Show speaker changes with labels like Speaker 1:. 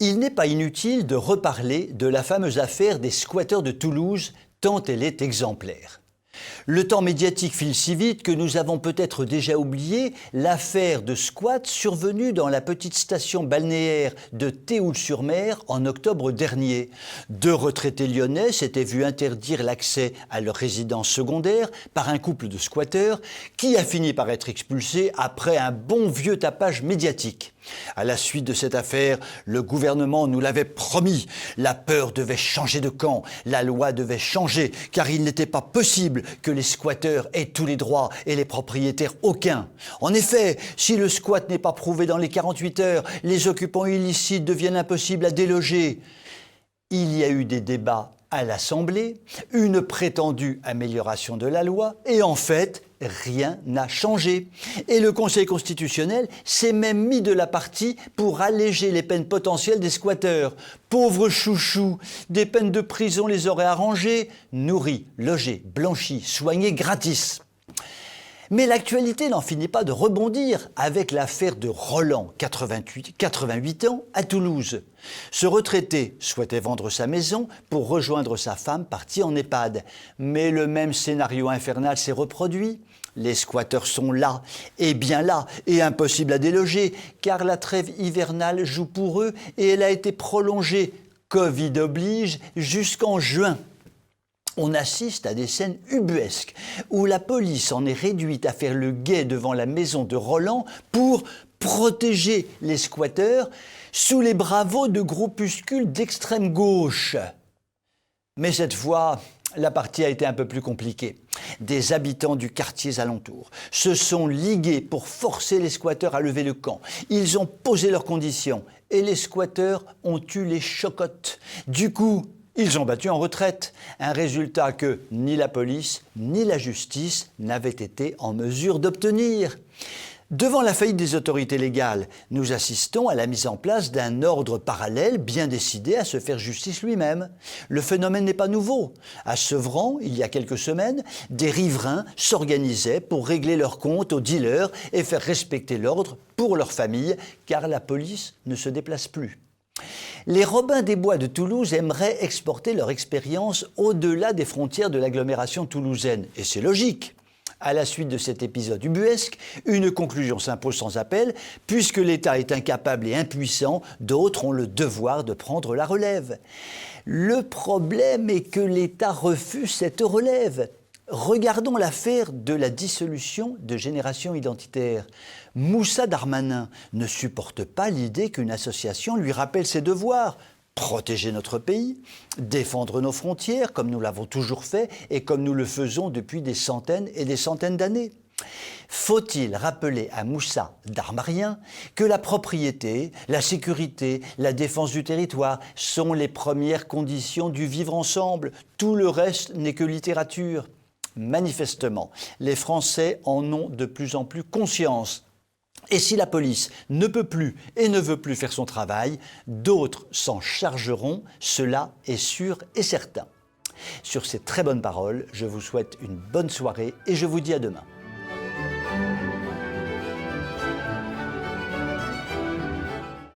Speaker 1: Il n'est pas inutile de reparler de la fameuse affaire des squatteurs de Toulouse, tant elle est exemplaire. Le temps médiatique file si vite que nous avons peut-être déjà oublié l'affaire de squat survenue dans la petite station balnéaire de Théoul-sur-Mer en octobre dernier. 2 retraités lyonnais s'étaient vus interdire l'accès à leur résidence secondaire par un couple de squatteurs qui a fini par être expulsé après un bon vieux tapage médiatique. À la suite de cette affaire, le gouvernement nous l'avait promis. La peur devait changer de camp, la loi devait changer, car il n'était pas possible que les squatteurs aient tous les droits et les propriétaires aucun. En effet, si le squat n'est pas prouvé dans les 48 heures, les occupants illicites deviennent impossibles à déloger. Il y a eu des débats à l'Assemblée, une prétendue amélioration de la loi, et en fait, rien n'a changé. Et le Conseil constitutionnel s'est même mis de la partie pour alléger les peines potentielles des squatteurs. Pauvres chouchous, des peines de prison les auraient arrangés, nourris, logés, blanchis, soignés gratis. Mais l'actualité n'en finit pas de rebondir avec l'affaire de Roland, 88 ans, à Toulouse. Ce retraité souhaitait vendre sa maison pour rejoindre sa femme partie en EHPAD. Mais le même scénario infernal s'est reproduit. Les squatteurs sont là, et bien là, et impossible à déloger, car la trêve hivernale joue pour eux et elle a été prolongée, Covid oblige, jusqu'en juin. On assiste à des scènes ubuesques où la police en est réduite à faire le guet devant la maison de Roland pour protéger les squatteurs sous les bravos de groupuscules d'extrême gauche. Mais cette fois, la partie a été un peu plus compliquée. Des habitants du quartier alentour se sont ligués pour forcer les squatteurs à lever le camp. Ils ont posé leurs conditions et les squatteurs ont eu les chocottes. Du coup, ils ont battu en retraite, un résultat que ni la police ni la justice n'avaient été en mesure d'obtenir. Devant la faillite des autorités légales, nous assistons à la mise en place d'un ordre parallèle bien décidé à se faire justice lui-même. Le phénomène n'est pas nouveau. À Sevran, il y a quelques semaines, des riverains s'organisaient pour régler leurs comptes aux dealers et faire respecter l'ordre pour leur famille, car la police ne se déplace plus. Les Robins des Bois de Toulouse aimeraient exporter leur expérience au-delà des frontières de l'agglomération toulousaine. Et c'est logique. À la suite de cet épisode ubuesque, une conclusion s'impose sans appel. Puisque l'État est incapable et impuissant, d'autres ont le devoir de prendre la relève. Le problème est que l'État refuse cette relève. Regardons l'affaire de la dissolution de Génération Identitaire. Moussa Darmanin ne supporte pas l'idée qu'une association lui rappelle ses devoirs. Protéger notre pays, défendre nos frontières comme nous l'avons toujours fait et comme nous le faisons depuis des centaines et des centaines d'années. Faut-il rappeler à Moussa Darmarien que la propriété, la sécurité, la défense du territoire sont les premières conditions du vivre ensemble. Tout le reste n'est que littérature. Manifestement, les Français en ont de plus en plus conscience. Et si la police ne peut plus et ne veut plus faire son travail, d'autres s'en chargeront, cela est sûr et certain. Sur ces très bonnes paroles, je vous souhaite une bonne soirée et je vous dis à demain.